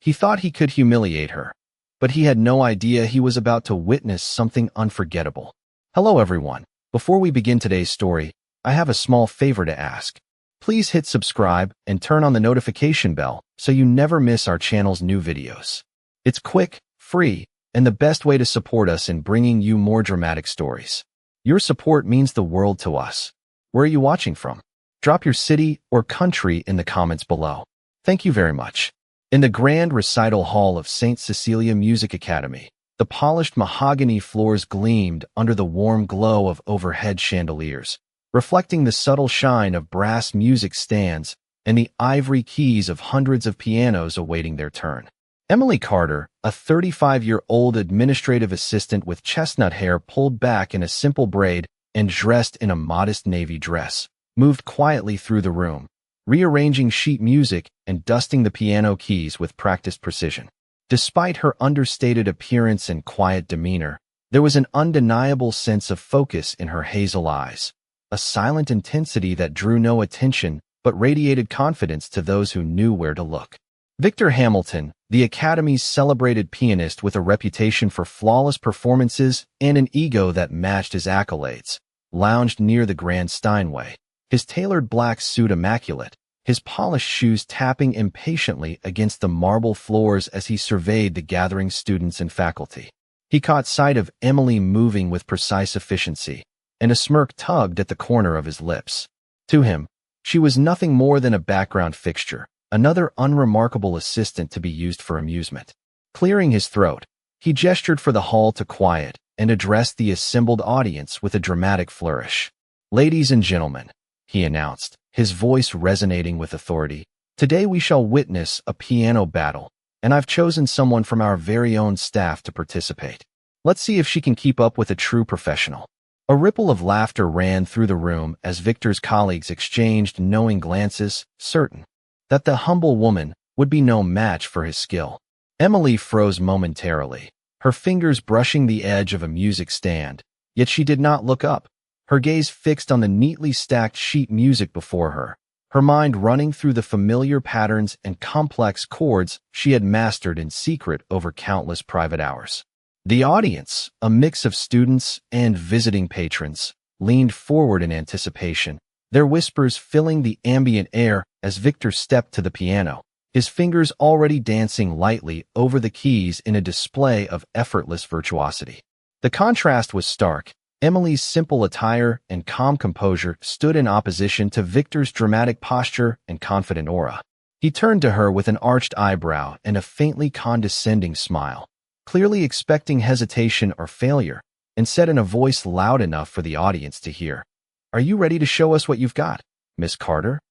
He thought he could humiliate her, but he had no idea he was about to witness something unforgettable. Hello everyone. Before we begin today's story, I have a small favor to ask. Please hit subscribe and turn on the notification bell so you never miss our channel's new videos. It's quick, free, and the best way to support us in bringing you more dramatic stories. Your support means the world to us. Where are you watching from? Drop your city or country in the comments below. Thank you very much. In the grand recital hall of St. Cecilia Music Academy, the polished mahogany floors gleamed under the warm glow of overhead chandeliers, reflecting the subtle shine of brass music stands and the ivory keys of hundreds of pianos awaiting their turn. Emily Carter, a 35-year-old administrative assistant with chestnut hair pulled back in a simple braid and dressed in a modest navy dress, moved quietly through the room, rearranging sheet music and dusting the piano keys with practiced precision. Despite her understated appearance and quiet demeanor, there was an undeniable sense of focus in her hazel eyes, a silent intensity that drew no attention but radiated confidence to those who knew where to look. Victor Hamilton, the Academy's celebrated pianist with a reputation for flawless performances and an ego that matched his accolades, lounged near the grand Steinway, his tailored black suit immaculate, his polished shoes tapping impatiently against the marble floors as he surveyed the gathering students and faculty. He caught sight of Emily moving with precise efficiency, and a smirk tugged at the corner of his lips. To him, she was nothing more than a background fixture, another unremarkable assistant to be used for amusement. Clearing his throat, he gestured for the hall to quiet and addressed the assembled audience with a dramatic flourish. "Ladies and gentlemen," he announced, his voice resonating with authority, "today we shall witness a piano battle, and I've chosen someone from our very own staff to participate. Let's see if she can keep up with a true professional." A ripple of laughter ran through the room as Victor's colleagues exchanged knowing glances, certain that the humble woman would be no match for his skill. Emily froze momentarily, her fingers brushing the edge of a music stand, yet she did not look up, her gaze fixed on the neatly stacked sheet music before her, her mind running through the familiar patterns and complex chords she had mastered in secret over countless private hours. The audience, a mix of students and visiting patrons, leaned forward in anticipation, their whispers filling the ambient air as Victor stepped to the piano, his fingers already dancing lightly over the keys in a display of effortless virtuosity. The contrast was stark. Emily's simple attire and calm composure stood in opposition to Victor's dramatic posture and confident aura. He turned to her with an arched eyebrow and a faintly condescending smile, clearly expecting hesitation or failure, and said in a voice loud enough for the audience to hear, "Are you ready to show us what you've got, Miss Carter?"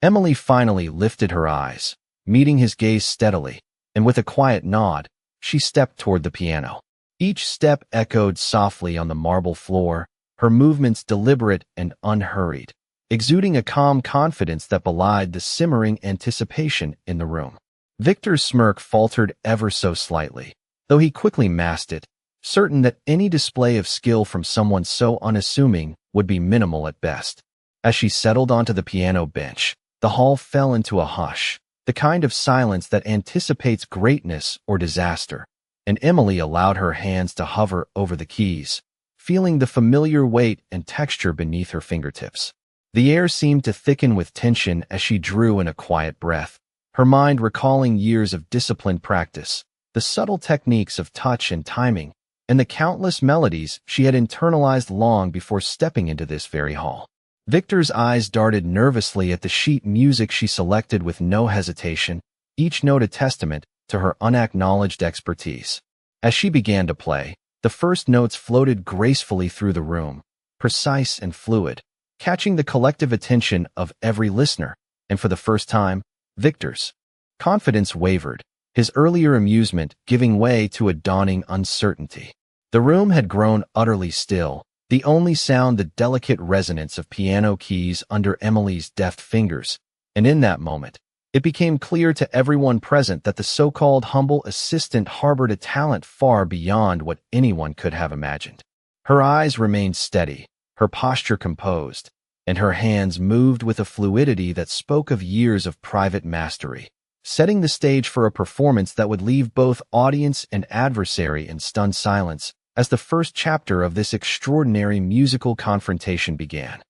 Emily finally lifted her eyes, meeting his gaze steadily, and with a quiet nod, she stepped toward the piano. Each step echoed softly on the marble floor, her movements deliberate and unhurried, exuding a calm confidence that belied the simmering anticipation in the room. Victor's smirk faltered ever so slightly, though he quickly masked it, certain that any display of skill from someone so unassuming would be minimal at best. As she settled onto the piano bench, the hall fell into a hush, the kind of silence that anticipates greatness or disaster, and Emily allowed her hands to hover over the keys, feeling the familiar weight and texture beneath her fingertips. The air seemed to thicken with tension as she drew in a quiet breath, her mind recalling years of disciplined practice, the subtle techniques of touch and timing, and the countless melodies she had internalized long before stepping into this very hall. Victor's eyes darted nervously at the sheet music she selected with no hesitation, each note a testament to her unacknowledged expertise. As she began to play, the first notes floated gracefully through the room, precise and fluid, catching the collective attention of every listener, and for the first time, Victor's confidence wavered, his earlier amusement giving way to a dawning uncertainty. The room had grown utterly still, the only sound the delicate resonance of piano keys under Emily's deft fingers, and in that moment, it became clear to everyone present that the so-called humble assistant harbored a talent far beyond what anyone could have imagined. Her eyes remained steady, her posture composed, and her hands moved with a fluidity that spoke of years of private mastery, setting the stage for a performance that would leave both audience and adversary in stunned silence as the first chapter of this extraordinary musical confrontation began.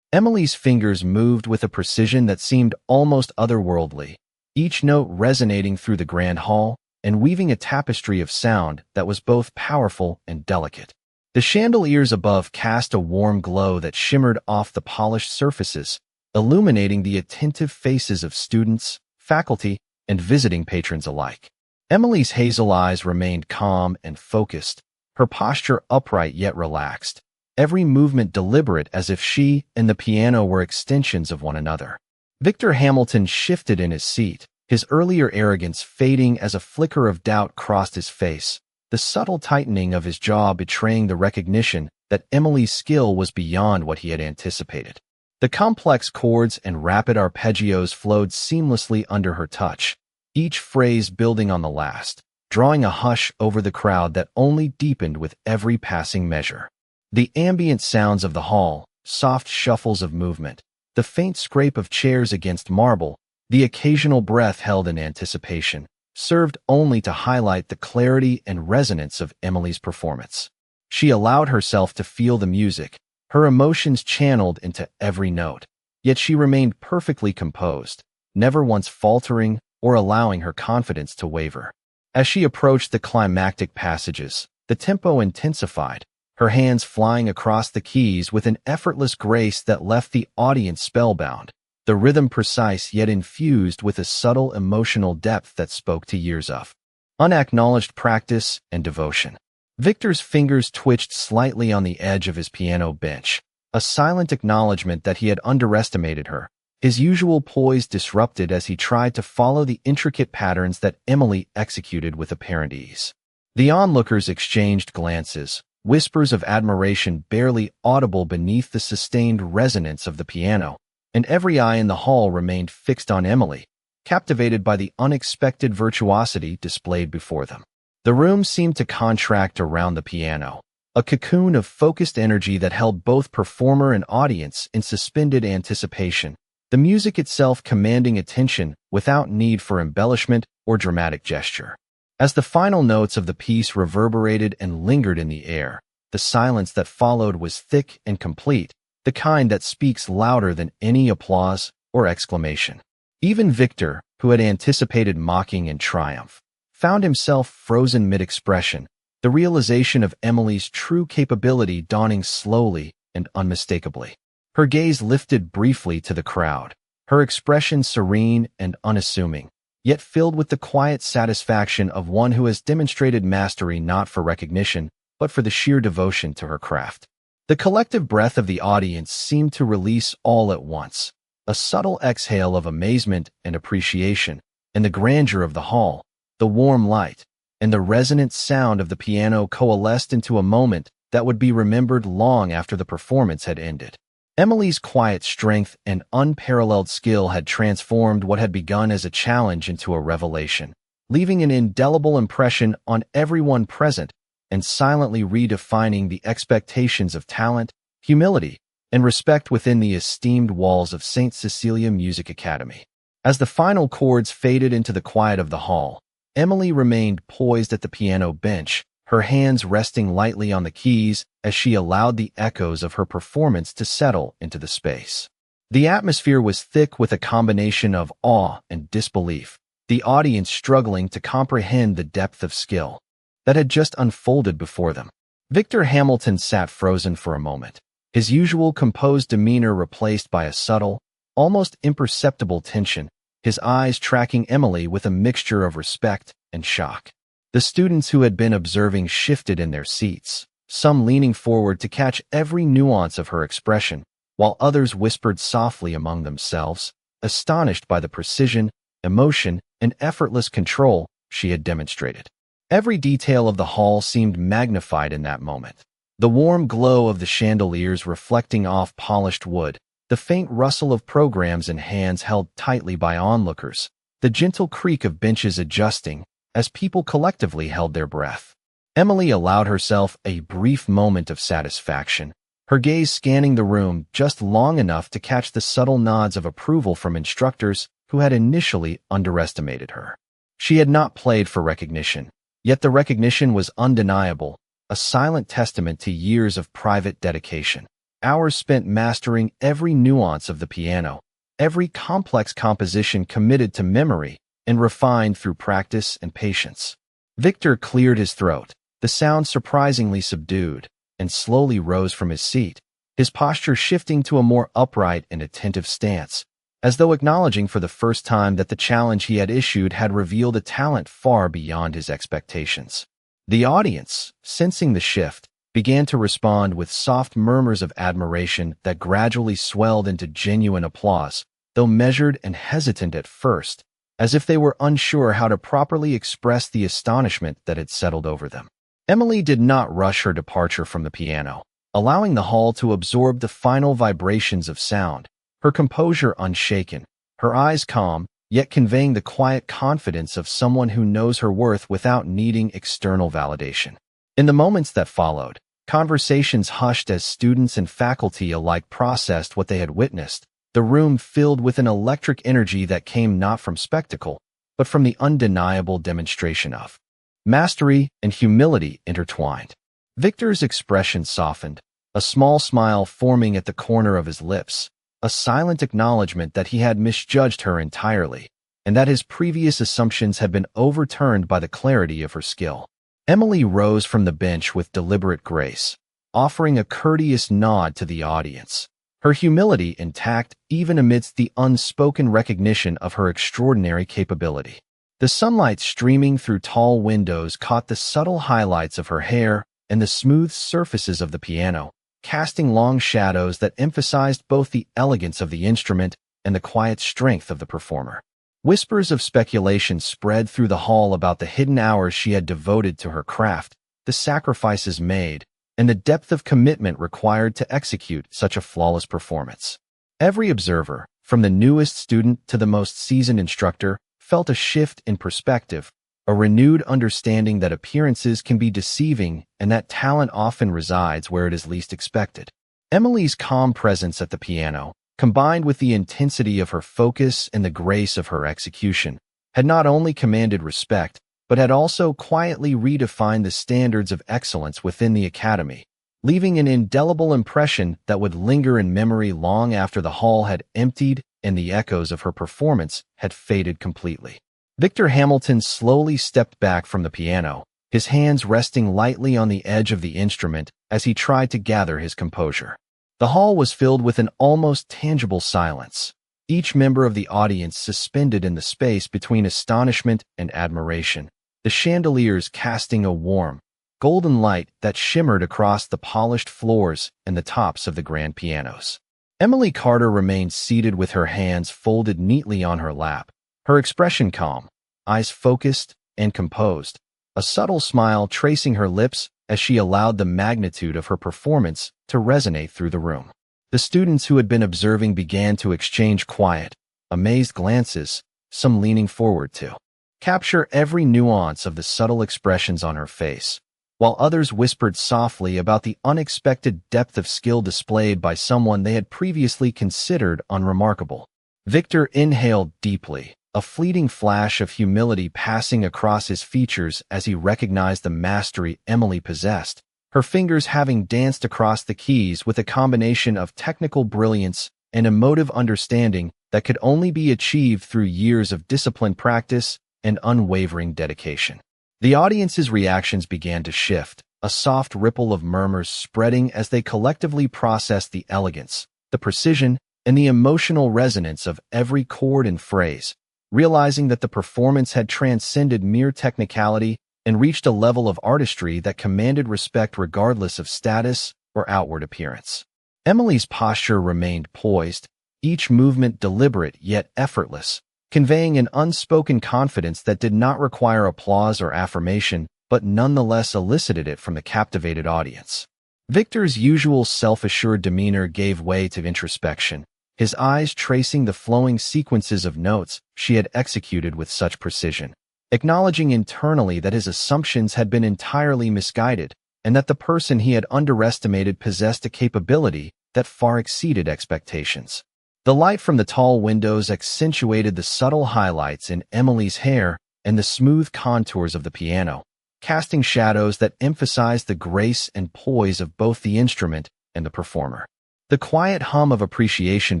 Emily's fingers moved with a precision that seemed almost otherworldly, each note resonating through the grand hall and weaving a tapestry of sound that was both powerful and delicate. The chandeliers above cast a warm glow that shimmered off the polished surfaces, illuminating the attentive faces of students, faculty, and visiting patrons alike. Emily's hazel eyes remained calm and focused, her posture upright yet relaxed, every movement deliberate as if she and the piano were extensions of one another. Victor Hamilton shifted in his seat, his earlier arrogance fading as a flicker of doubt crossed his face, the subtle tightening of his jaw betraying the recognition that Emily's skill was beyond what he had anticipated. The complex chords and rapid arpeggios flowed seamlessly under her touch, each phrase building on the last, drawing a hush over the crowd that only deepened with every passing measure. The ambient sounds of the hall, soft shuffles of movement, the faint scrape of chairs against marble, the occasional breath held in anticipation, served only to highlight the clarity and resonance of Emily's performance. She allowed herself to feel the music, her emotions channeled into every note, yet she remained perfectly composed, never once faltering or allowing her confidence to waver. As she approached the climactic passages, the tempo intensified, her hands flying across the keys with an effortless grace that left the audience spellbound, the rhythm precise yet infused with a subtle emotional depth that spoke to years of unacknowledged practice and devotion. Victor's fingers twitched slightly on the edge of his piano bench, a silent acknowledgement that he had underestimated her, his usual poise disrupted as he tried to follow the intricate patterns that Emily executed with apparent ease. The onlookers exchanged glances, whispers of admiration barely audible beneath the sustained resonance of the piano, and every eye in the hall remained fixed on Emily, captivated by the unexpected virtuosity displayed before them. The room seemed to contract around the piano, a cocoon of focused energy that held both performer and audience in suspended anticipation, the music itself commanding attention without need for embellishment or dramatic gesture. As the final notes of the piece reverberated and lingered in the air, the silence that followed was thick and complete, the kind that speaks louder than any applause or exclamation. Even Victor, who had anticipated mocking and triumph, found himself frozen mid-expression, the realization of Emily's true capability dawning slowly and unmistakably. Her gaze lifted briefly to the crowd, her expression serene and unassuming, yet filled with the quiet satisfaction of one who has demonstrated mastery not for recognition, but for the sheer devotion to her craft. The collective breath of the audience seemed to release all at once, a subtle exhale of amazement and appreciation, and the grandeur of the hall, the warm light, and the resonant sound of the piano coalesced into a moment that would be remembered long after the performance had ended. Emily's quiet strength and unparalleled skill had transformed what had begun as a challenge into a revelation, leaving an indelible impression on everyone present and silently redefining the expectations of talent, humility, and respect within the esteemed walls of St. Cecilia Music Academy. As the final chords faded into the quiet of the hall, Emily remained poised at the piano bench, her hands resting lightly on the keys as she allowed the echoes of her performance to settle into the space. The atmosphere was thick with a combination of awe and disbelief, the audience struggling to comprehend the depth of skill that had just unfolded before them. Victor Hamilton sat frozen for a moment, his usual composed demeanor replaced by a subtle, almost imperceptible tension, his eyes tracking Emily with a mixture of respect and shock. The students who had been observing shifted in their seats, some leaning forward to catch every nuance of her expression, while others whispered softly among themselves, astonished by the precision, emotion, and effortless control she had demonstrated. Every detail of the hall seemed magnified in that moment. The warm glow of the chandeliers reflecting off polished wood, the faint rustle of programs in hands held tightly by onlookers, the gentle creak of benches adjusting as people collectively held their breath. Emily allowed herself a brief moment of satisfaction, her gaze scanning the room just long enough to catch the subtle nods of approval from instructors, who had initially underestimated her. She had not played for recognition, yet the recognition was undeniable, a silent testament to years of private dedication. Hours spent mastering every nuance of the piano, every complex composition committed to memory and refined through practice and patience. Victor cleared his throat, the sound surprisingly subdued, and slowly rose from his seat, his posture shifting to a more upright and attentive stance, as though acknowledging for the first time that the challenge he had issued had revealed a talent far beyond his expectations. The audience, sensing the shift, began to respond with soft murmurs of admiration that gradually swelled into genuine applause, though measured and hesitant at first, as if they were unsure how to properly express the astonishment that had settled over them. Emily did not rush her departure from the piano, allowing the hall to absorb the final vibrations of sound, her composure unshaken, her eyes calm, yet conveying the quiet confidence of someone who knows her worth without needing external validation. In the moments that followed, conversations hushed as students and faculty alike processed what they had witnessed, the room filled with an electric energy that came not from spectacle, but from the undeniable demonstration of mastery and humility intertwined. Victor's expression softened, a small smile forming at the corner of his lips, a silent acknowledgement that he had misjudged her entirely, and that his previous assumptions had been overturned by the clarity of her skill. Emily rose from the bench with deliberate grace, offering a courteous nod to the audience, her humility intact even amidst the unspoken recognition of her extraordinary capability. The sunlight streaming through tall windows caught the subtle highlights of her hair and the smooth surfaces of the piano, casting long shadows that emphasized both the elegance of the instrument and the quiet strength of the performer. Whispers of speculation spread through the hall about the hidden hours she had devoted to her craft, the sacrifices made, and the depth of commitment required to execute such a flawless performance. Every observer, from the newest student to the most seasoned instructor, felt a shift in perspective, a renewed understanding that appearances can be deceiving and that talent often resides where it is least expected. Emily's calm presence at the piano, combined with the intensity of her focus and the grace of her execution, had not only commanded respect, but had also quietly redefined the standards of excellence within the academy, leaving an indelible impression that would linger in memory long after the hall had emptied and the echoes of her performance had faded completely. Victor Hamilton slowly stepped back from the piano, his hands resting lightly on the edge of the instrument as he tried to gather his composure. The hall was filled with an almost tangible silence, each member of the audience suspended in the space between astonishment and admiration, the chandeliers casting a warm, golden light that shimmered across the polished floors and the tops of the grand pianos. Emily Carter remained seated with her hands folded neatly on her lap, her expression calm, eyes focused and composed, a subtle smile tracing her lips as she allowed the magnitude of her performance to resonate through the room. The students who had been observing began to exchange quiet, amazed glances, some leaning forward to capture every nuance of the subtle expressions on her face, while others whispered softly about the unexpected depth of skill displayed by someone they had previously considered unremarkable. Victor inhaled deeply, a fleeting flash of humility passing across his features as he recognized the mastery Emily possessed, her fingers having danced across the keys with a combination of technical brilliance and emotive understanding that could only be achieved through years of disciplined practice and unwavering dedication. The audience's reactions began to shift, a soft ripple of murmurs spreading as they collectively processed the elegance, the precision, and the emotional resonance of every chord and phrase, realizing that the performance had transcended mere technicality and reached a level of artistry that commanded respect regardless of status or outward appearance. Emily's posture remained poised, each movement deliberate yet effortless, conveying an unspoken confidence that did not require applause or affirmation, but nonetheless elicited it from the captivated audience. Victor's usual self-assured demeanor gave way to introspection, his eyes tracing the flowing sequences of notes she had executed with such precision, acknowledging internally that his assumptions had been entirely misguided and that the person he had underestimated possessed a capability that far exceeded expectations. The light from the tall windows accentuated the subtle highlights in Emily's hair and the smooth contours of the piano, casting shadows that emphasized the grace and poise of both the instrument and the performer. The quiet hum of appreciation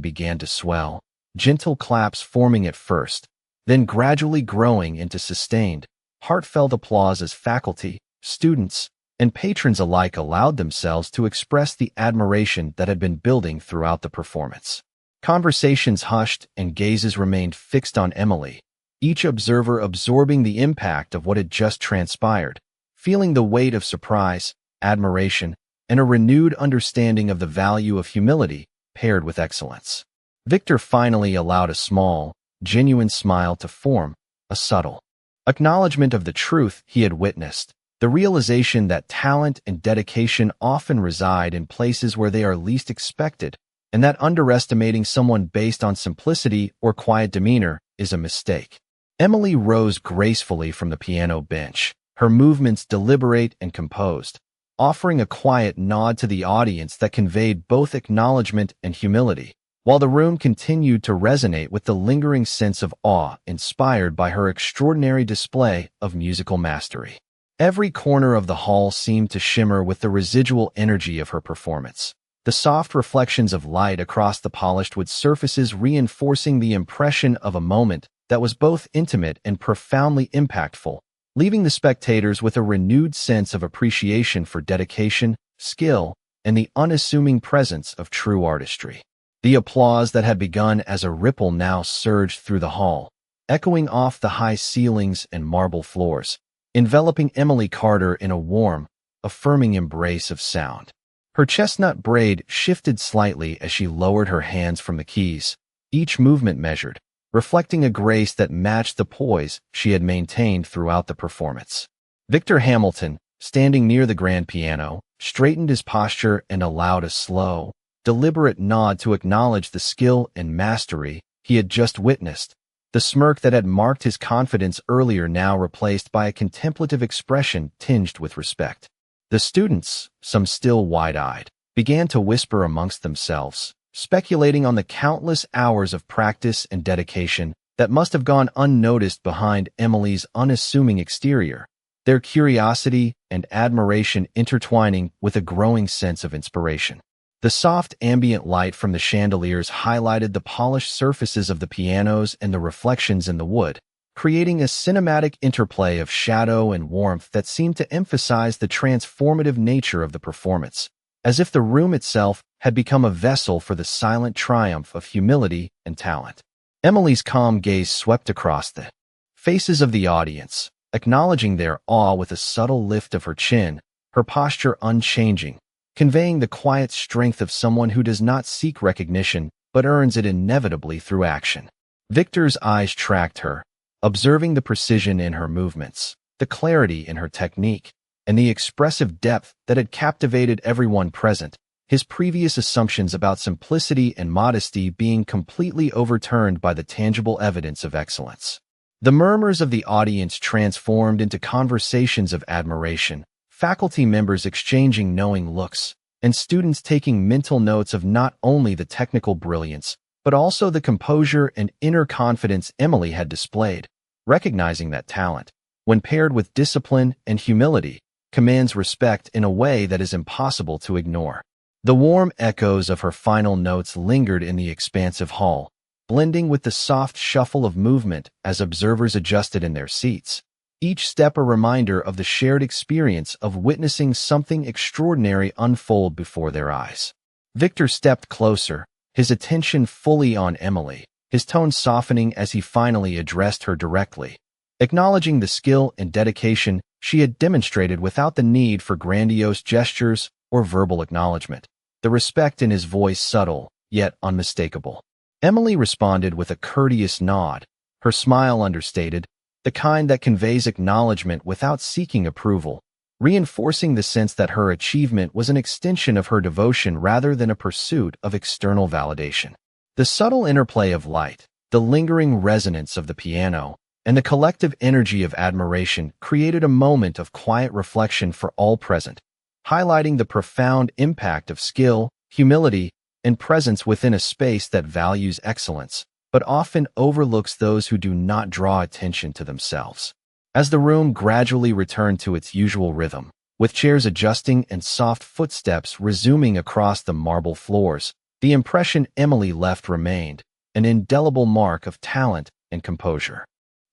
began to swell, gentle claps forming at first, then gradually growing into sustained, heartfelt applause as faculty, students, and patrons alike allowed themselves to express the admiration that had been building throughout the performance. Conversations hushed and gazes remained fixed on Emily, each observer absorbing the impact of what had just transpired, feeling the weight of surprise, admiration, and a renewed understanding of the value of humility paired with excellence. Victor finally allowed a small, genuine smile to form, a subtle acknowledgement of the truth he had witnessed, the realization that talent and dedication often reside in places where they are least expected, and that underestimating someone based on simplicity or quiet demeanor is a mistake. Emily rose gracefully from the piano bench, her movements deliberate and composed, offering a quiet nod to the audience that conveyed both acknowledgement and humility, while the room continued to resonate with the lingering sense of awe inspired by her extraordinary display of musical mastery. Every corner of the hall seemed to shimmer with the residual energy of her performance, the soft reflections of light across the polished wood surfaces reinforcing the impression of a moment that was both intimate and profoundly impactful, leaving the spectators with a renewed sense of appreciation for dedication, skill, and the unassuming presence of true artistry. The applause that had begun as a ripple now surged through the hall, echoing off the high ceilings and marble floors, enveloping Emily Carter in a warm, affirming embrace of sound. Her chestnut braid shifted slightly as she lowered her hands from the keys, each movement measured, reflecting a grace that matched the poise she had maintained throughout the performance. Victor Hamilton, standing near the grand piano, straightened his posture and allowed a slow, deliberate nod to acknowledge the skill and mastery he had just witnessed, the smirk that had marked his confidence earlier now replaced by a contemplative expression tinged with respect. The students, some still wide-eyed, began to whisper amongst themselves, speculating on the countless hours of practice and dedication that must have gone unnoticed behind Emily's unassuming exterior, their curiosity and admiration intertwining with a growing sense of inspiration. The soft ambient light from the chandeliers highlighted the polished surfaces of the pianos and the reflections in the wood, creating a cinematic interplay of shadow and warmth that seemed to emphasize the transformative nature of the performance, as if the room itself had become a vessel for the silent triumph of humility and talent. Emily's calm gaze swept across the faces of the audience, acknowledging their awe with a subtle lift of her chin, her posture unchanging, conveying the quiet strength of someone who does not seek recognition but earns it inevitably through action. Victor's eyes tracked her, observing the precision in her movements, the clarity in her technique, and the expressive depth that had captivated everyone present, his previous assumptions about simplicity and modesty being completely overturned by the tangible evidence of excellence. The murmurs of the audience transformed into conversations of admiration, faculty members exchanging knowing looks, and students taking mental notes of not only the technical brilliance, but also the composure and inner confidence Emily had displayed, recognizing that talent, when paired with discipline and humility, commands respect in a way that is impossible to ignore. The warm echoes of her final notes lingered in the expansive hall, blending with the soft shuffle of movement as observers adjusted in their seats, each step a reminder of the shared experience of witnessing something extraordinary unfold before their eyes. Victor stepped closer, his attention fully on Emily, his tone softening as he finally addressed her directly, acknowledging the skill and dedication she had demonstrated without the need for grandiose gestures or verbal acknowledgement, the respect in his voice subtle, yet unmistakable. Emily responded with a courteous nod, her smile understated, the kind that conveys acknowledgement without seeking approval, reinforcing the sense that her achievement was an extension of her devotion rather than a pursuit of external validation. The subtle interplay of light, the lingering resonance of the piano, and the collective energy of admiration created a moment of quiet reflection for all present, highlighting the profound impact of skill, humility, and presence within a space that values excellence, but often overlooks those who do not draw attention to themselves. As the room gradually returned to its usual rhythm, with chairs adjusting and soft footsteps resuming across the marble floors, the impression Emily left remained, an indelible mark of talent and composure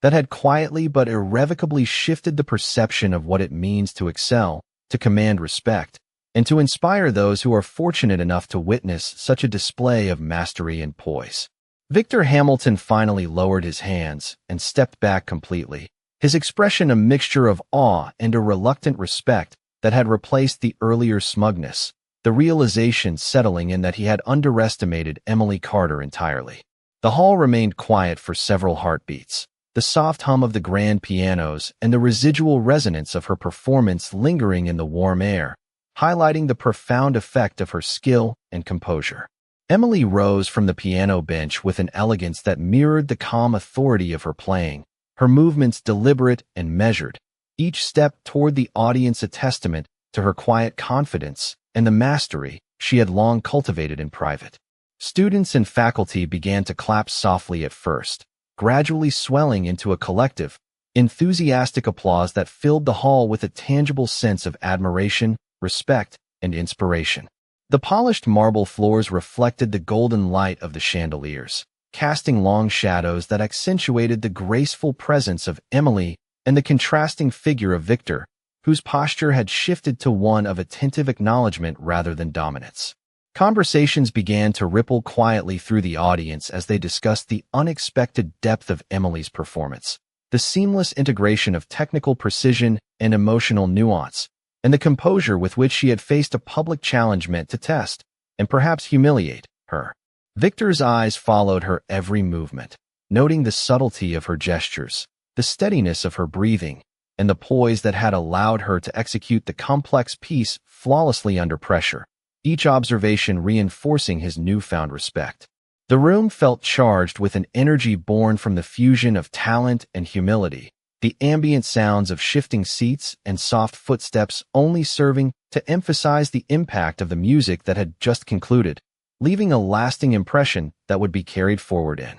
that had quietly but irrevocably shifted the perception of what it means to excel, to command respect, and to inspire those who are fortunate enough to witness such a display of mastery and poise. Victor Hamilton finally lowered his hands and stepped back completely, his expression a mixture of awe and a reluctant respect that had replaced the earlier smugness, the realization settling in that he had underestimated Emily Carter entirely. The hall remained quiet for several heartbeats, the soft hum of the grand pianos and the residual resonance of her performance lingering in the warm air, highlighting the profound effect of her skill and composure. Emily rose from the piano bench with an elegance that mirrored the calm authority of her playing, her movements deliberate and measured, each step toward the audience a testament to her quiet confidence and the mastery she had long cultivated in private. Students and faculty began to clap softly at first, gradually swelling into a collective, enthusiastic applause that filled the hall with a tangible sense of admiration, respect, and inspiration. The polished marble floors reflected the golden light of the chandeliers, casting long shadows that accentuated the graceful presence of Emily and the contrasting figure of Victor, whose posture had shifted to one of attentive acknowledgement rather than dominance. Conversations began to ripple quietly through the audience as they discussed the unexpected depth of Emily's performance, the seamless integration of technical precision and emotional nuance, and the composure with which she had faced a public challenge meant to test, and perhaps humiliate, her. Victor's eyes followed her every movement, noting the subtlety of her gestures, the steadiness of her breathing, and the poise that had allowed her to execute the complex piece flawlessly under pressure, each observation reinforcing his newfound respect. The room felt charged with an energy born from the fusion of talent and humility, the ambient sounds of shifting seats and soft footsteps only serving to emphasize the impact of the music that had just concluded, leaving a lasting impression that would be carried forward in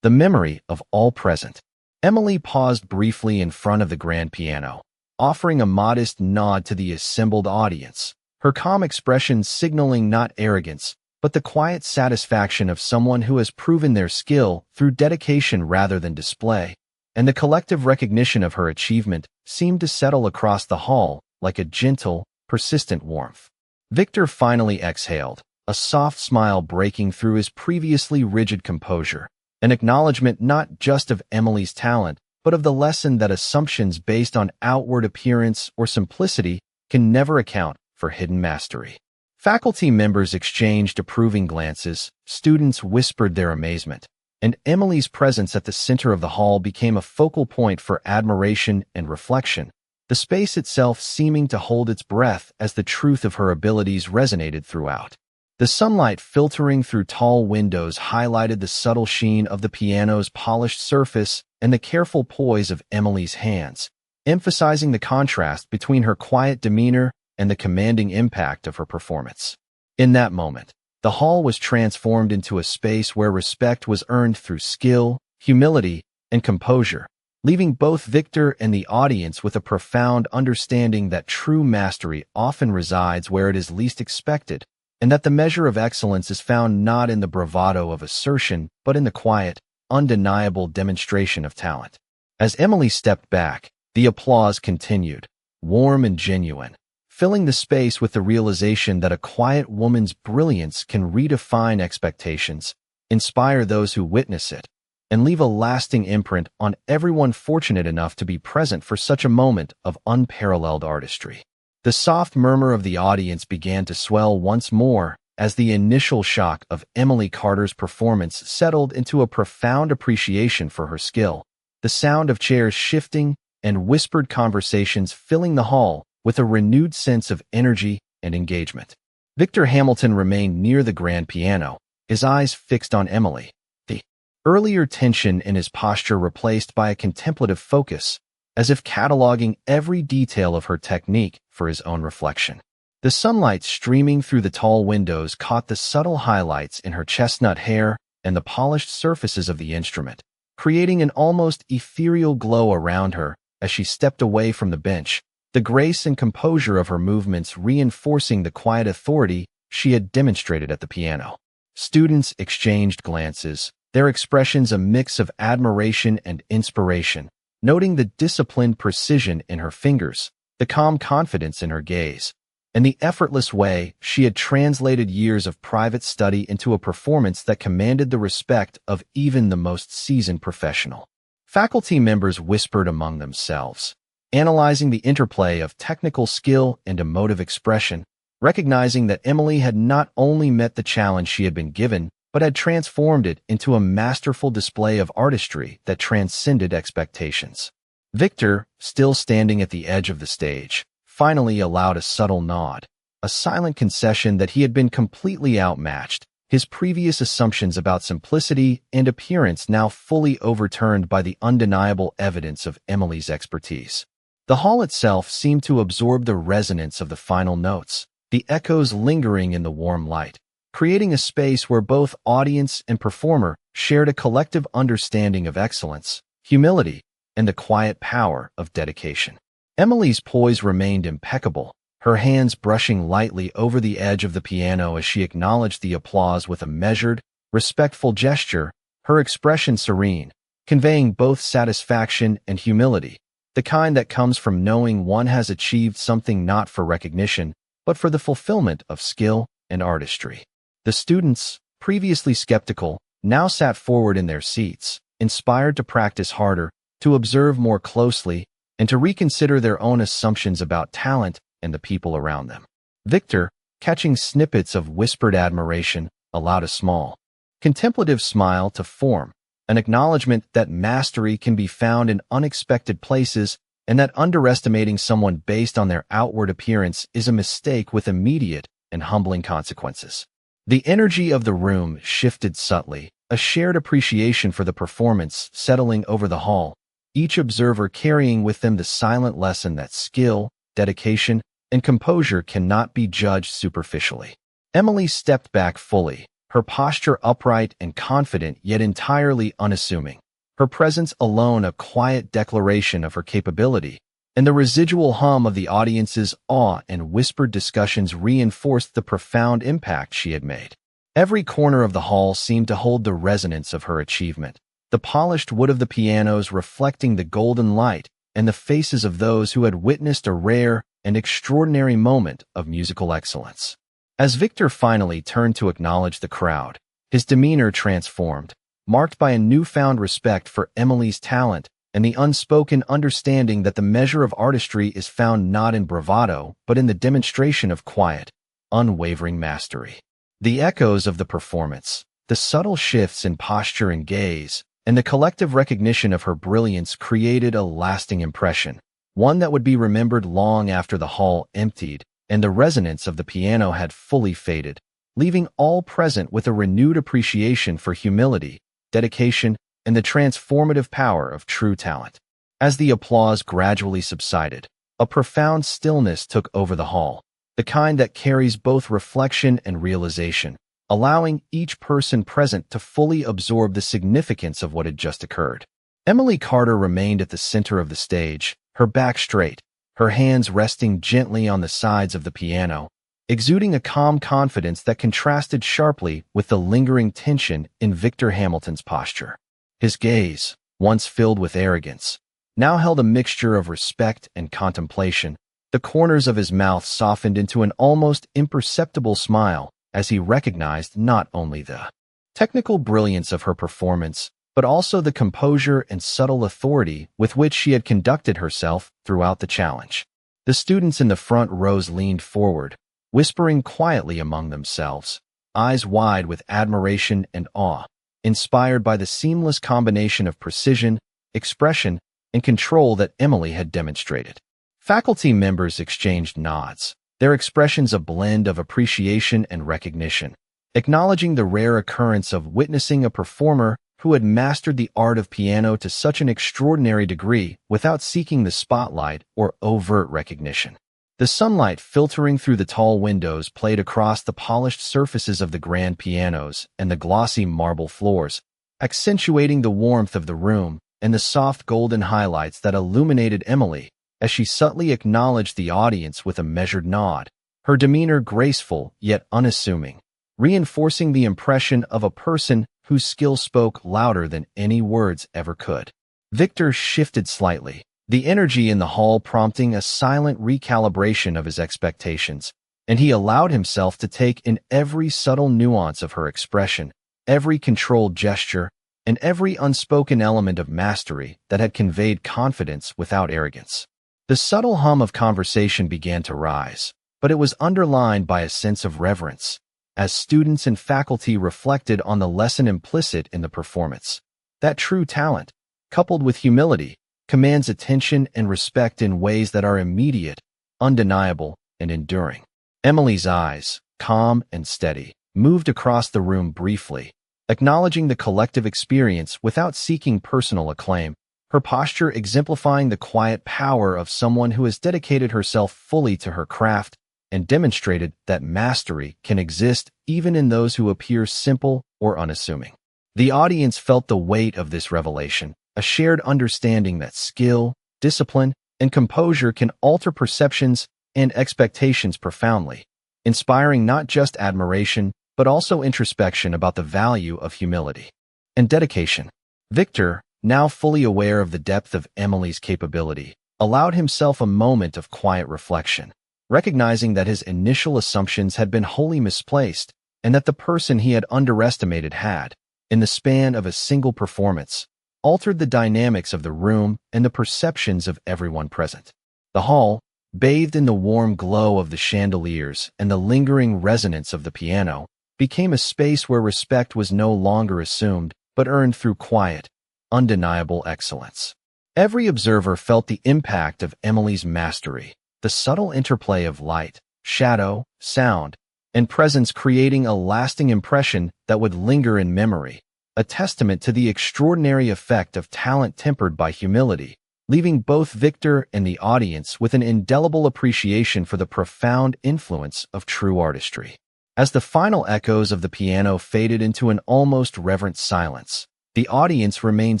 the memory of all present. Emily paused briefly in front of the grand piano, offering a modest nod to the assembled audience, her calm expression signaling not arrogance, but the quiet satisfaction of someone who has proven their skill through dedication rather than display, and the collective recognition of her achievement seemed to settle across the hall like a gentle, persistent warmth. Victor finally exhaled, a soft smile breaking through his previously rigid composure, an acknowledgement not just of Emily's talent, but of the lesson that assumptions based on outward appearance or simplicity can never account for hidden mastery. Faculty members exchanged approving glances, students whispered their amazement, and Emily's presence at the center of the hall became a focal point for admiration and reflection, the space itself seeming to hold its breath as the truth of her abilities resonated throughout. The sunlight filtering through tall windows highlighted the subtle sheen of the piano's polished surface and the careful poise of Emily's hands, emphasizing the contrast between her quiet demeanor and the commanding impact of her performance. In that moment, the hall was transformed into a space where respect was earned through skill, humility, and composure, leaving both Victor and the audience with a profound understanding that true mastery often resides where it is least expected, and that the measure of excellence is found not in the bravado of assertion, but in the quiet, undeniable demonstration of talent. As Emily stepped back, the applause continued, warm and genuine, filling the space with the realization that a quiet woman's brilliance can redefine expectations, inspire those who witness it, and leave a lasting imprint on everyone fortunate enough to be present for such a moment of unparalleled artistry. The soft murmur of the audience began to swell once more as the initial shock of Emily Carter's performance settled into a profound appreciation for her skill, the sound of chairs shifting and whispered conversations filling the hall with a renewed sense of energy and engagement. Victor Hamilton remained near the grand piano, his eyes fixed on Emily, the earlier tension in his posture replaced by a contemplative focus, as if cataloging every detail of her technique for his own reflection. The sunlight streaming through the tall windows caught the subtle highlights in her chestnut hair and the polished surfaces of the instrument, creating an almost ethereal glow around her as she stepped away from the bench, the grace and composure of her movements reinforcing the quiet authority she had demonstrated at the piano. Students exchanged glances, their expressions a mix of admiration and inspiration, noting the disciplined precision in her fingers, the calm confidence in her gaze, and the effortless way she had translated years of private study into a performance that commanded the respect of even the most seasoned professional. Faculty members whispered among themselves, analyzing the interplay of technical skill and emotive expression, recognizing that Emily had not only met the challenge she had been given, but had transformed it into a masterful display of artistry that transcended expectations. Victor, still standing at the edge of the stage, finally allowed a subtle nod, a silent concession that he had been completely outmatched, his previous assumptions about simplicity and appearance now fully overturned by the undeniable evidence of Emily's expertise. The hall itself seemed to absorb the resonance of the final notes, the echoes lingering in the warm light, creating a space where both audience and performer shared a collective understanding of excellence, humility, and the quiet power of dedication. Emily's poise remained impeccable, her hands brushing lightly over the edge of the piano as she acknowledged the applause with a measured, respectful gesture, her expression serene, conveying both satisfaction and humility, the kind that comes from knowing one has achieved something not for recognition, but for the fulfillment of skill and artistry. The students, previously skeptical, now sat forward in their seats, inspired to practice harder, to observe more closely, and to reconsider their own assumptions about talent and the people around them. Victor, catching snippets of whispered admiration, allowed a small, contemplative smile to form, an acknowledgement that mastery can be found in unexpected places and that underestimating someone based on their outward appearance is a mistake with immediate and humbling consequences. The energy of the room shifted subtly, a shared appreciation for the performance settling over the hall, each observer carrying with them the silent lesson that skill, dedication, and composure cannot be judged superficially. Emily stepped back fully, her posture upright and confident yet entirely unassuming, her presence alone a quiet declaration of her capability, and the residual hum of the audience's awe and whispered discussions reinforced the profound impact she had made. Every corner of the hall seemed to hold the resonance of her achievement, the polished wood of the pianos reflecting the golden light, and the faces of those who had witnessed a rare and extraordinary moment of musical excellence. As Victor finally turned to acknowledge the crowd, his demeanor transformed, marked by a newfound respect for Emily's talent and the unspoken understanding that the measure of artistry is found not in bravado but in the demonstration of quiet, unwavering mastery. The echoes of the performance, the subtle shifts in posture and gaze, and the collective recognition of her brilliance created a lasting impression, one that would be remembered long after the hall emptied and the resonance of the piano had fully faded, leaving all present with a renewed appreciation for humility, dedication, and the transformative power of true talent. As the applause gradually subsided, a profound stillness took over the hall, the kind that carries both reflection and realization, allowing each person present to fully absorb the significance of what had just occurred. Emily Carter remained at the center of the stage, her back straight, her hands resting gently on the sides of the piano, exuding a calm confidence that contrasted sharply with the lingering tension in Victor Hamilton's posture. His gaze, once filled with arrogance, now held a mixture of respect and contemplation. The corners of his mouth softened into an almost imperceptible smile as he recognized not only the technical brilliance of her performance, but also the composure and subtle authority with which she had conducted herself throughout the challenge. The students in the front rows leaned forward, whispering quietly among themselves, eyes wide with admiration and awe, inspired by the seamless combination of precision, expression, and control that Emily had demonstrated. Faculty members exchanged nods, their expressions a blend of appreciation and recognition, acknowledging the rare occurrence of witnessing a performer who had mastered the art of piano to such an extraordinary degree without seeking the spotlight or overt recognition. The sunlight filtering through the tall windows played across the polished surfaces of the grand pianos and the glossy marble floors, accentuating the warmth of the room and the soft golden highlights that illuminated Emily as she subtly acknowledged the audience with a measured nod, her demeanor graceful yet unassuming, reinforcing the impression of a person whose skill spoke louder than any words ever could. Victor shifted slightly, the energy in the hall prompting a silent recalibration of his expectations, and he allowed himself to take in every subtle nuance of her expression, every controlled gesture, and every unspoken element of mastery that had conveyed confidence without arrogance. The subtle hum of conversation began to rise, but it was underlined by a sense of reverence, as students and faculty reflected on the lesson implicit in the performance. That true talent, coupled with humility, commands attention and respect in ways that are immediate, undeniable, and enduring. Emily's eyes, calm and steady, moved across the room briefly, acknowledging the collective experience without seeking personal acclaim, her posture exemplifying the quiet power of someone who has dedicated herself fully to her craft and demonstrated that mastery can exist even in those who appear simple or unassuming. The audience felt the weight of this revelation, a shared understanding that skill, discipline, and composure can alter perceptions and expectations profoundly, inspiring not just admiration, but also introspection about the value of humility and dedication. Victor, now fully aware of the depth of Emily's capability, allowed himself a moment of quiet reflection, recognizing that his initial assumptions had been wholly misplaced and that the person he had underestimated had, in the span of a single performance, altered the dynamics of the room and the perceptions of everyone present. The hall, bathed in the warm glow of the chandeliers and the lingering resonance of the piano, became a space where respect was no longer assumed but earned through quiet, undeniable excellence. Every observer felt the impact of Emily's mastery, the subtle interplay of light, shadow, sound, and presence creating a lasting impression that would linger in memory, a testament to the extraordinary effect of talent tempered by humility, leaving both Victor and the audience with an indelible appreciation for the profound influence of true artistry. As the final echoes of the piano faded into an almost reverent silence, the audience remained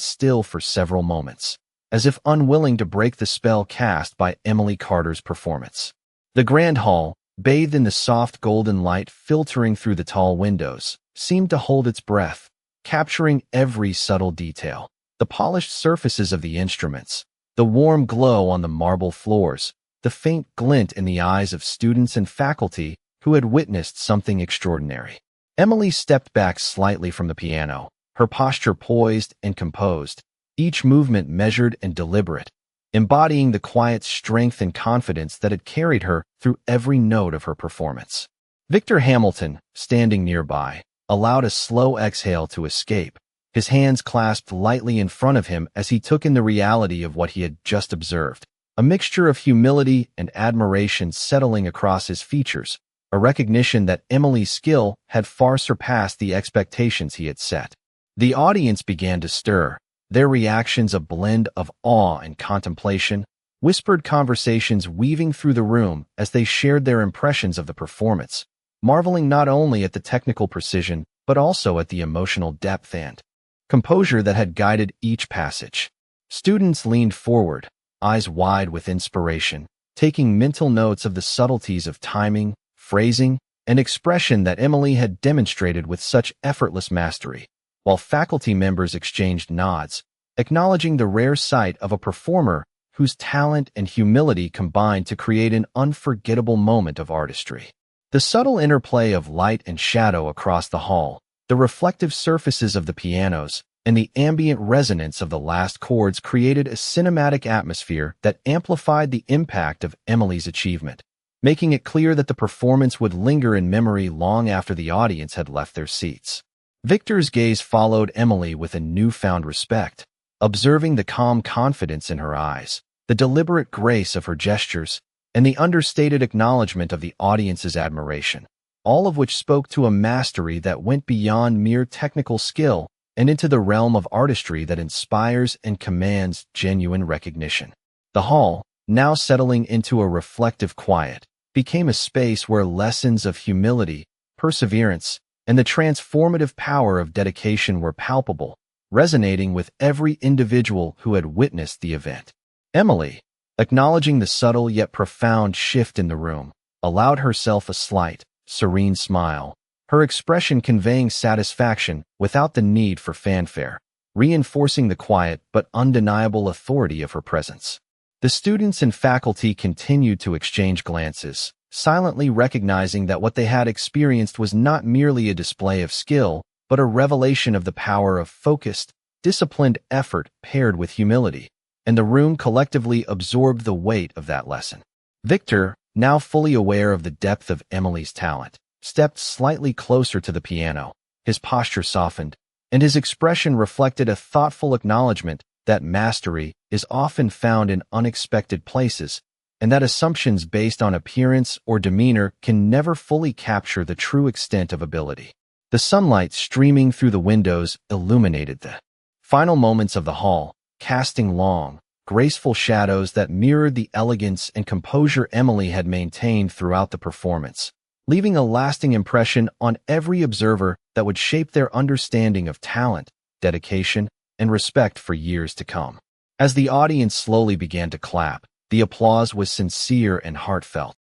still for several moments, as if unwilling to break the spell cast by Emily Carter's performance. The grand hall, bathed in the soft golden light filtering through the tall windows, seemed to hold its breath, capturing every subtle detail. The polished surfaces of the instruments, the warm glow on the marble floors, the faint glint in the eyes of students and faculty who had witnessed something extraordinary. Emily stepped back slightly from the piano, her posture poised and composed, each movement measured and deliberate, embodying the quiet strength and confidence that had carried her through every note of her performance. Victor Hamilton, standing nearby, allowed a slow exhale to escape, his hands clasped lightly in front of him as he took in the reality of what he had just observed, a mixture of humility and admiration settling across his features, a recognition that Emily's skill had far surpassed the expectations he had set. The audience began to stir, their reactions a blend of awe and contemplation, whispered conversations weaving through the room as they shared their impressions of the performance, marveling not only at the technical precision, but also at the emotional depth and composure that had guided each passage. Students leaned forward, eyes wide with inspiration, taking mental notes of the subtleties of timing, phrasing, and expression that Emily had demonstrated with such effortless mastery, while faculty members exchanged nods, acknowledging the rare sight of a performer whose talent and humility combined to create an unforgettable moment of artistry. The subtle interplay of light and shadow across the hall, the reflective surfaces of the pianos, and the ambient resonance of the last chords created a cinematic atmosphere that amplified the impact of Emily's achievement, making it clear that the performance would linger in memory long after the audience had left their seats. Victor's gaze followed Emily with a newfound respect, observing the calm confidence in her eyes, the deliberate grace of her gestures, and the understated acknowledgement of the audience's admiration, all of which spoke to a mastery that went beyond mere technical skill and into the realm of artistry that inspires and commands genuine recognition. The hall, now settling into a reflective quiet, became a space where lessons of humility, perseverance, and the transformative power of dedication were palpable, resonating with every individual who had witnessed the event. Emily, acknowledging the subtle yet profound shift in the room, allowed herself a slight, serene smile, her expression conveying satisfaction without the need for fanfare, reinforcing the quiet but undeniable authority of her presence. The students and faculty continued to exchange glances, silently recognizing that what they had experienced was not merely a display of skill, but a revelation of the power of focused, disciplined effort paired with humility, and the room collectively absorbed the weight of that lesson. Victor, now fully aware of the depth of Emily's talent, stepped slightly closer to the piano. His posture softened, and his expression reflected a thoughtful acknowledgement that mastery is often found in unexpected places, and that assumptions based on appearance or demeanor can never fully capture the true extent of ability. The sunlight streaming through the windows illuminated the final moments of the hall, casting long, graceful shadows that mirrored the elegance and composure Emily had maintained throughout the performance, leaving a lasting impression on every observer that would shape their understanding of talent, dedication, and respect for years to come. As the audience slowly began to clap, the applause was sincere and heartfelt,